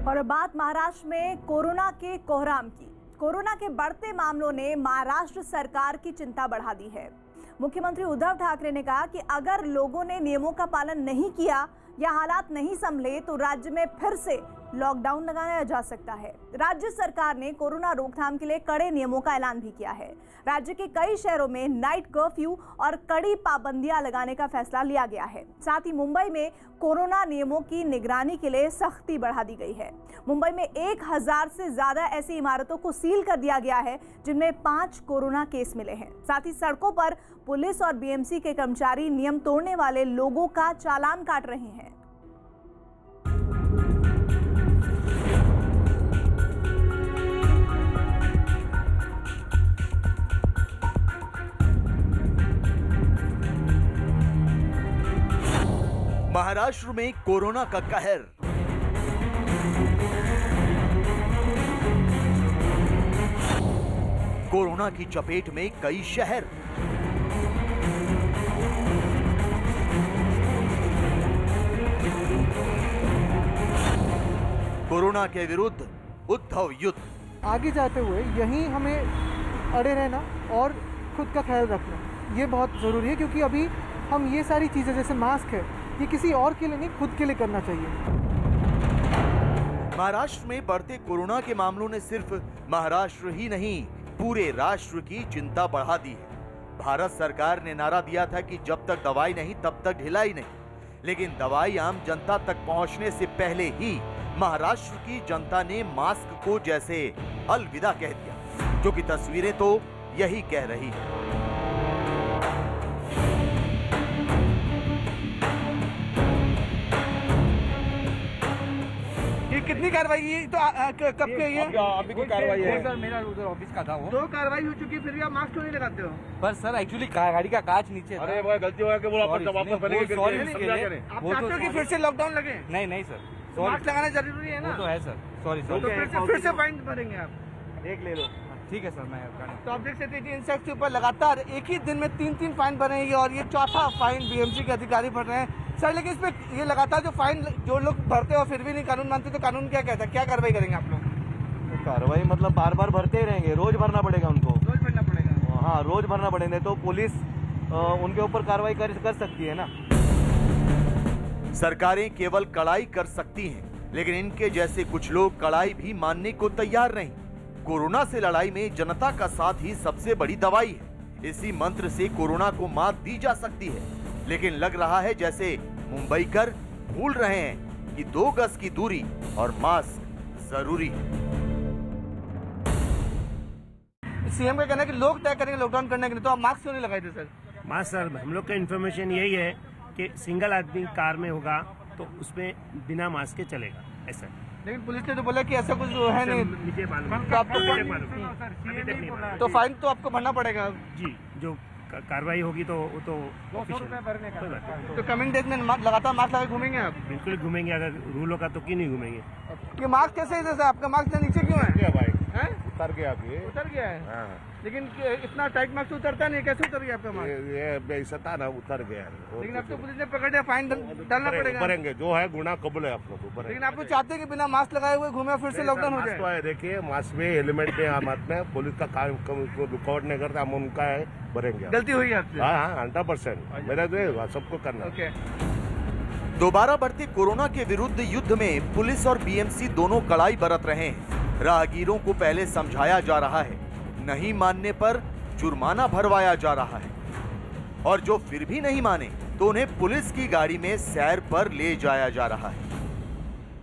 और बात महाराष्ट्र में कोरोना के कोहराम की। कोरोना के बढ़ते मामलों ने महाराष्ट्र सरकार की चिंता बढ़ा दी है। मुख्यमंत्री उद्धव ठाकरे ने कहा कि अगर लोगों ने नियमों का पालन नहीं किया या हालात नहीं संभले तो राज्य में फिर से लॉकडाउन लगाया जा सकता है। राज्य सरकार ने कोरोना रोकथाम के लिए कड़े नियमों का ऐलान भी किया है। राज्य के कई शहरों में नाइट कर्फ्यू और कड़ी पाबंदियां लगाने का फैसला लिया गया है। साथ ही मुंबई में कोरोना नियमों की निगरानी के लिए सख्ती बढ़ा दी गई है। मुंबई में 1000 से ज्यादा ऐसी इमारतों को सील कर दिया गया है जिनमें 5 कोरोना केस मिले हैं। साथ ही सड़कों पर पुलिस और बीएमसी के कर्मचारी नियम तोड़ने वाले लोगों का चालान काट रहे हैं। महाराष्ट्र में कोरोना का कहर। कोरोना की चपेट में कई शहर। कोरोना के विरुद्ध उद्धव युद्ध। आगे जाते हुए यहीं हमें अड़े रहना और खुद का ख्याल रखना ये बहुत ज़रूरी है, क्योंकि अभी हम ये सारी चीज़ें जैसे मास्क है ये किसी और के लिए नहीं, खुद के लिए करना चाहिए। महाराष्ट्र में बढ़ते कोरोना के मामलों ने सिर्फ महाराष्ट्र ही नहीं पूरे राष्ट्र की चिंता बढ़ा दी है। भारत सरकार ने नारा दिया था कि जब तक दवाई नहीं तब तक ढिलाई नहीं, लेकिन दवाई आम जनता तक पहुंचने से पहले ही महाराष्ट्र की जनता ने मास्क को जैसे अलविदा कह दिया, जो कि तस्वीरें तो यही कह रही है। कितनी कार्रवाई की तो कब की है? अभी की कार्रवाई है सर, मेरा उधर ऑफिस का था वो। 2 कार्रवाई हो चुकी, फिर भी आप मास्क क्यों नहीं लगाते हो? पर सर एक्चुअली गाड़ी का कांच नीचे था। अरे वो गलती हो गया कि बोला वापस बनेंगे। आप चाहते हो कि फिर से लॉकडाउन लगे? नहीं सर, मास्क लगाना जरूरी है ना? वो तो है सर, सॉरी तो फिर से फाइन भरेंगे आप। एक ले लो। ठीक है सर, मैं तो आप देख सकते हैं इन शख्स के ऊपर लगातार एक ही दिन में 3 फाइन भरेंगे और ये चौथा फाइन बीएमसी के अधिकारी भर रहे हैं सर। लेकिन इसमें ये लगातार जो फाइन जो लोग भरते हो फिर भी नहीं कानून मानते, तो कानून क्या कहता है? क्या कार्रवाई करेंगे आप लोग? तो कार्रवाई मतलब बार बार भरते ही रहेंगे, रोज भरना पड़ेगा उनको। रोज भरना पड़ेगा? हाँ, रोज भरना पड़ेगा, तो पुलिस उनके ऊपर कार्रवाई कर सकती है ना। सरकारें केवल कड़ाई कर सकती हैं, लेकिन इनके जैसे कुछ लोग कड़ाई भी मानने को तैयार नहीं। कोरोना से लड़ाई में जनता का साथ ही सबसे बड़ी दवाई है। इसी मंत्र से कोरोना को मात दी जा सकती है, लेकिन लग रहा है जैसे मुंबईकर भूल रहे हैं कि 2 गज की दूरी और मास्क जरूरी है। सीएम का कहना है कि लोग तय करेंगे लॉकडाउन करने के लिए, तो आप मास्क क्यों नहीं लगाए थे सर? मास्क सर, हम लोग का इन्फॉर्मेशन यही है कि सिंगल आदमी कार में होगा तो उसमें बिना मास्क के चलेगा ऐसा। लेकिन पुलिस ने तो बोला कि ऐसा कुछ है नहीं। मुझे मालूम तो आपको तो फाइन तो आपको भरना पड़ेगा जी। जो कार्रवाई होगी तो वो तो तो कमिंग डेज में लगातार मास्क लगा घूमेंगे आप? बिल्कुल घूमेंगे, अगर रूल होगा तो क्यों नहीं घूमेंगे। ये मास्क कैसे है जैसे आपका मास्क नीचे क्यों है? उतर गया अभी। उतर गया है? हाँ। लेकिन इतना टाइट मास्क उतरता नहीं, कैसे उतर गया आपका मास्क? ये बेइज्जत था ना, उतर गया। लेकिन अब तो पुलिस ने पकड़ लिया, फाइन डालना पड़ेगा। भरेंगे, जो है गुना कबूल है आप लोग। लेकिन आप तो चाहते हैं कि बिना मास्क लगाए हुए घूमे फिर से लॉकडाउन हो जाए? देखिए, मास्क में हेलमेट में आम में पुलिस का काम रुकावट नहीं करता, हम उनका है भरेंगे। गलती हुई आपसे? हाँ, 100% मेरा जो सबको करना। ओके। दोबारा बढ़ते कोरोना के विरुद्ध युद्ध में पुलिस और बीएमसी दोनों कड़ाई बरत रहे हैं। राहगीरों को पहले समझाया जा रहा है, नहीं मानने पर जुर्माना भरवाया जा रहा है, और जो फिर भी नहीं माने तो उन्हें पुलिस की गाड़ी में सैर पर ले जाया जा रहा है।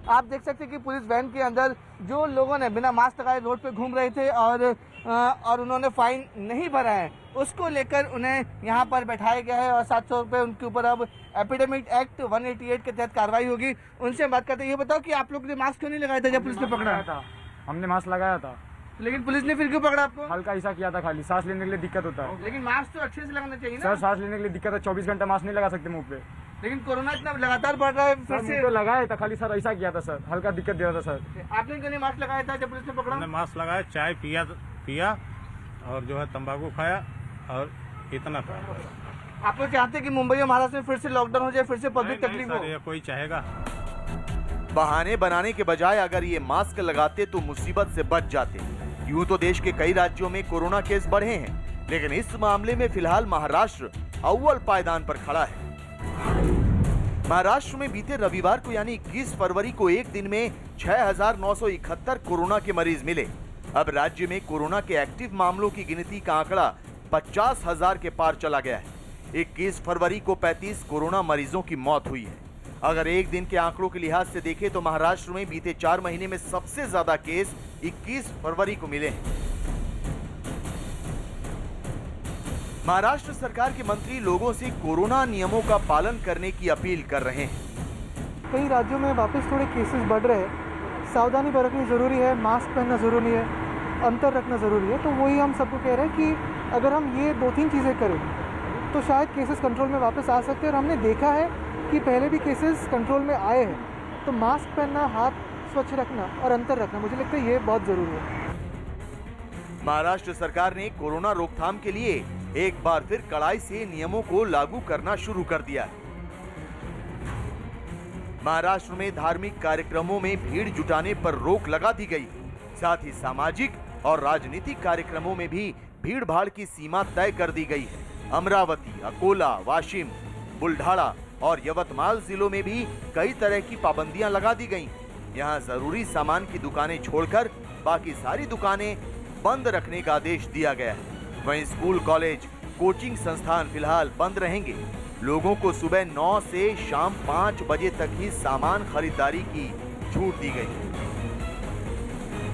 आप देख सकते हैं कि पुलिस वैन के अंदर जो लोगों ने बिना मास्क लगाए रोड पे घूम रहे थे और उन्होंने फाइन नहीं भरा है, उसको लेकर उन्हें यहाँ पर बैठाया गया है और 700 रुपये उनके ऊपर अब एपिडेमिक एक्ट 188 के तहत कार्रवाई होगी। उनसे बात करते हैं। ये बताओ कि आप लोग ने मास्क क्यों नहीं लगाया था जब पुलिस ने पकड़ा था? हमने मास्क लगाया था, लेकिन पुलिस ने फिर क्यों पकड़ा आपको? हल्का ऐसा किया था, खाली सांस लेने के लिए दिक्कत होता है। लेकिन मास्क तो अच्छे से लगाना चाहिए ना सर, सांस लेने के लिए दिक्कत है, 24 घंटा मास्क नहीं लगा सकते मुंह पे। लेकिन कोरोना इतना लगातार बढ़ रहा है, फिर से तो लगाया था, खाली सर ऐसा किया था सर, हल्का दिक्कत दिया था सर। आपने क्यों नहीं मास्क लगाया था जब पुलिस ने पकड़ा? हमने मास्क लगाया, चाय पिया और जो है तंबाकू खाया और इतना था। आप लोग चाहते हैं कि मुंबई और महाराष्ट्र में फिर से लॉकडाउन हो जाए, फिर से पब्लिक तकलीफ हो? कोई चाहेगा? बहाने बनाने के बजाय अगर ये मास्क लगाते तो मुसीबत से बच जाते। यूं तो देश के कई राज्यों में कोरोना केस बढ़े हैं, लेकिन इस मामले में फिलहाल महाराष्ट्र अव्वल पायदान पर खड़ा है। महाराष्ट्र में बीते रविवार को यानी 21 फरवरी को एक दिन में 6,971 कोरोना के मरीज मिले। अब राज्य में कोरोना के एक्टिव मामलों की गिनती का आंकड़ा 50,000 के पार चला गया है। 21 फरवरी को 35 कोरोना मरीजों की मौत हुई है। अगर एक दिन के आंकड़ों के लिहाज से देखें तो महाराष्ट्र में बीते 4 महीने में सबसे ज्यादा केस 21 फरवरी को मिले हैं। महाराष्ट्र सरकार के मंत्री लोगों से कोरोना नियमों का पालन करने की अपील कर रहे हैं। कई राज्यों में वापस थोड़े केसेस बढ़ रहे हैं, सावधानी बरतनी ज़रूरी है, मास्क पहनना ज़रूरी है, अंतर रखना ज़रूरी है। तो वही हम सबको कह रहे हैं कि अगर हम ये 2-3 चीज़ें करें तो शायद केसेस कंट्रोल में वापस आ सकते हैं। और हमने देखा है कि पहले भी केसेस कंट्रोल में आए हैं। तो मास्क पहनना, हाथ स्वच्छ रखना और अंतर रखना, मुझे लगता है ये बहुत ज़रूरी है। महाराष्ट्र सरकार ने कोरोना रोकथाम के लिए एक बार फिर कड़ाई से नियमों को लागू करना शुरू कर दिया है। महाराष्ट्र में धार्मिक कार्यक्रमों में भीड़ जुटाने पर रोक लगा दी गई। साथ ही सामाजिक और राजनीतिक कार्यक्रमों में भी भीड़ भाड़ की सीमा तय कर दी गई है। अमरावती, अकोला, वाशिम, बुल्ढाणा और यवतमाल जिलों में भी कई तरह की पाबंदियां लगा दी गई। यहां जरूरी सामान की दुकानें छोड़कर बाकी सारी दुकानें बंद रखने का आदेश दिया गया है। वहीं स्कूल, कॉलेज, कोचिंग संस्थान फिलहाल बंद रहेंगे। लोगों को सुबह 9 से शाम 5 बजे तक ही सामान खरीदारी की छूट दी गई।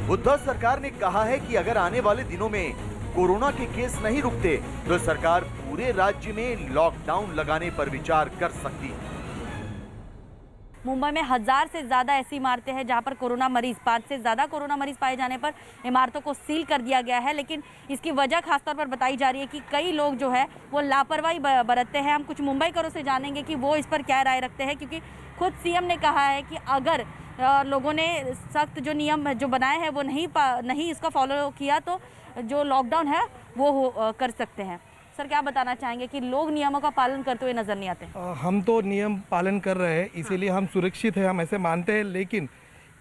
उद्धव सरकार ने कहा है कि अगर आने वाले दिनों में कोरोना के केस नहीं रुकते तो सरकार पूरे राज्य में लॉकडाउन लगाने पर विचार कर सकती है। मुंबई में 1000 से ज़्यादा ऐसी इमारतें हैं जहां पर कोरोना मरीज 5 से ज़्यादा कोरोना मरीज पाए जाने पर इमारतों को सील कर दिया गया है। लेकिन इसकी वजह खासतौर पर बताई जा रही है कि कई लोग जो है वो लापरवाही बरतते हैं। हम कुछ मुंबईकरों से जानेंगे कि वो इस पर क्या राय रखते हैं, क्योंकि खुद सीएम ने कहा है कि अगर लोगों ने सख्त जो नियम जो बनाए हैं वो नहीं इसका फॉलो किया तो जो लॉकडाउन है वो कर सकते हैं। सर, क्या बताना चाहेंगे कि लोग नियमों का पालन करते हुए नजर नहीं आते? हम तो नियम पालन कर रहे हैं, इसीलिए हम सुरक्षित हैं, हम ऐसे मानते हैं। लेकिन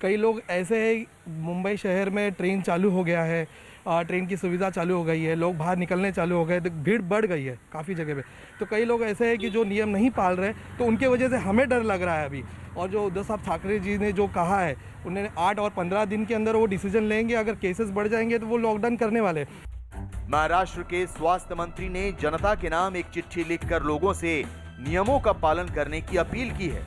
कई लोग ऐसे हैं, मुंबई शहर में ट्रेन चालू हो गया है, ट्रेन की सुविधा चालू हो गई है, लोग बाहर निकलने चालू हो गए, तो भीड़ बढ़ गई है काफ़ी जगह पे। तो कई लोग ऐसे हैं कि जो नियम नहीं पाल रहे, तो उनके वजह से हमें डर लग रहा है अभी। और जो उद्धव साहब ठाकरे जी ने जो कहा है, उन्होंने 8 और 15 दिन के अंदर वो डिसीजन लेंगे। अगर केसेस बढ़ जाएंगे तो वो लॉकडाउन करने वाले। महाराष्ट्र के स्वास्थ्य मंत्री ने जनता के नाम एक चिट्ठी लिखकर लोगों से नियमों का पालन करने की अपील की है।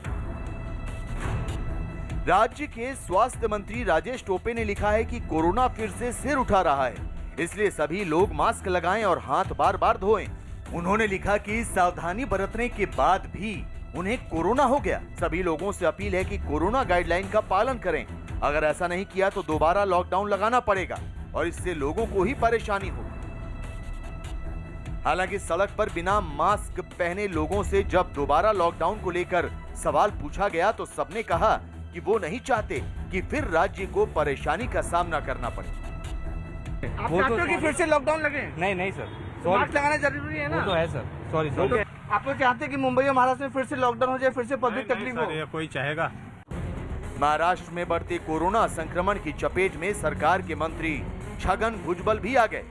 राज्य के स्वास्थ्य मंत्री राजेश टोपे ने लिखा है कि कोरोना फिर से सिर उठा रहा है, इसलिए सभी लोग मास्क लगाएं और हाथ बार बार धोएं। उन्होंने लिखा कि सावधानी बरतने के बाद भी उन्हें कोरोना हो गया। सभी लोगों से अपील है कि कोरोना गाइडलाइन का पालन करें। अगर ऐसा नहीं किया तो दोबारा लॉकडाउन लगाना पड़ेगा और इससे लोगों को ही परेशानी हो। हालांकि सड़क पर बिना मास्क पहने लोगों से जब दोबारा लॉकडाउन को लेकर सवाल पूछा गया तो सबने कहा कि वो नहीं चाहते कि फिर राज्य को परेशानी का सामना करना पड़े। आप चाहते हो कि फिर से लॉकडाउन लगे? नहीं सर, मास्क लगाना जरूरी है ना? वो तो है सर, सॉरी। आप लोग चाहते हैं कि मुंबई और महाराष्ट्र में फिर से लॉकडाउन हो जाए, फिर से पब्लिक तकलीफ हो? ये कोई चाहेगा? महाराष्ट्र में बढ़ते कोरोना संक्रमण की चपेट में सरकार के मंत्री छगन भुजबल भी आ गए।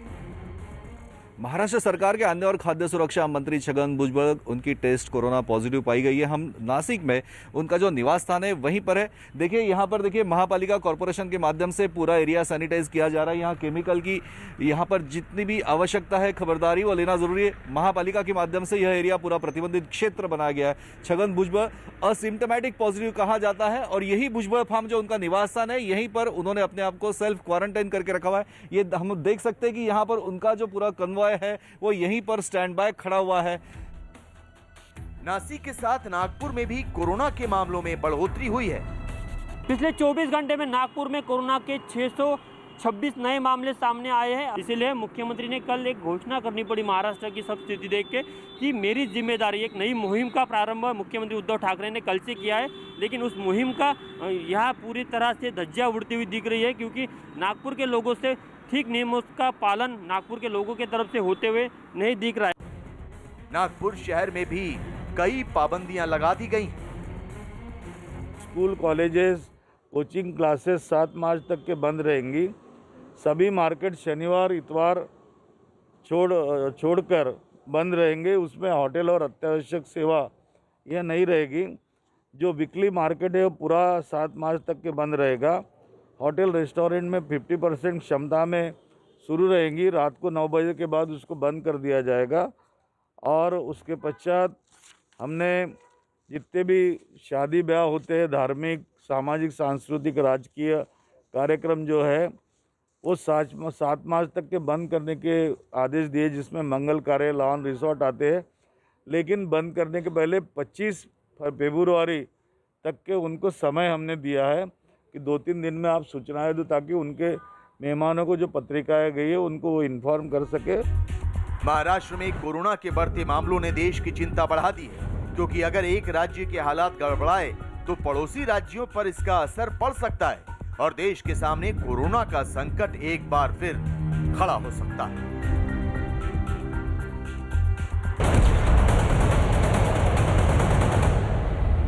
महाराष्ट्र सरकार के अन्न और खाद्य सुरक्षा मंत्री छगन भुजबल, उनकी टेस्ट कोरोना पॉजिटिव पाई गई है। हम नासिक में उनका जो निवास स्थान है वहीं पर है। देखिए यहाँ पर देखिए महापालिका कॉरपोरेशन के माध्यम से पूरा एरिया सैनिटाइज किया जा रहा है। यहाँ केमिकल की यहाँ पर जितनी भी आवश्यकता है, खबरदारी वो लेना जरूरी है। महापालिका के माध्यम से यह एरिया पूरा प्रतिबंधित क्षेत्र बनाया गया है। छगन भुजबल असिम्टोमेटिक पॉजिटिव कहा जाता है और यही भुजबल फार्म जो उनका निवास स्थान है, यहीं पर उन्होंने अपने आप को सेल्फ क्वारंटाइन करके रखा हुआ है। ये हम देख सकते हैं कि यहाँ पर उनका जो पूरा कन्वॉय है वो यहीं पर स्टैंड बाय खड़ा हुआ है। नासिक के साथ नागपुर में भी कोरोना के मामलों में बढ़ोतरी हुई है। पिछले 24 घंटे में नागपुर में कोरोना के 626 नए मामले सामने आए हैं। इसीलिए मुख्यमंत्री ने कल एक घोषणा करनी पड़ी महाराष्ट्र की सब स्थिति देख के कि मेरी जिम्मेदारी, एक नई मुहिम का प्रारंभ मुख्यमंत्री उद्धव ठाकरे ने कल से किया है। लेकिन उस मुहिम का यहाँ पूरी तरह से धज्जियां उड़ती हुई दिख रही है, क्योंकि नागपुर के लोगों से ठीक नियमों का पालन नागपुर के लोगों की तरफ से होते हुए नहीं दिख रहा है। नागपुर शहर में भी कई पाबंदियां लगा दी गई। स्कूल, कॉलेजेस कोचिंग क्लासेस 7 मार्च तक के बंद रहेंगी। सभी मार्केट शनिवार इतवार छोड़कर बंद रहेंगे। उसमें होटल और अत्यावश्यक सेवा यह नहीं रहेगी। जो वीकली मार्केट है वो पूरा 7 मार्च तक के बंद रहेगा। होटल रेस्टोरेंट में 50% क्षमता में शुरू रहेंगी। रात को 9 बजे के बाद उसको बंद कर दिया जाएगा। और उसके पश्चात हमने जितने भी शादी ब्याह होते हैं, धार्मिक, सामाजिक, सांस्कृतिक, राजकीय कार्यक्रम जो है वो 7 मार्च तक के बंद करने के आदेश दिए, जिसमें मंगल कार्य, लॉन, रिसोर्ट आते हैं। लेकिन बंद करने के पहले 25 फरवरी तक के उनको समय हमने दिया है कि 2-3 दिन में आप सूचनाएं दो, ताकि उनके मेहमानों को जो पत्रिकाएं गई है उनको वो इन्फॉर्म कर सके। महाराष्ट्र में कोरोना के बढ़ते मामलों ने देश की चिंता बढ़ा दी है, क्योंकि अगर एक राज्य के हालात गड़बड़ाए तो पड़ोसी राज्यों पर इसका असर पड़ सकता है और देश के सामने कोरोना का संकट एक बार फिर खड़ा हो सकता है।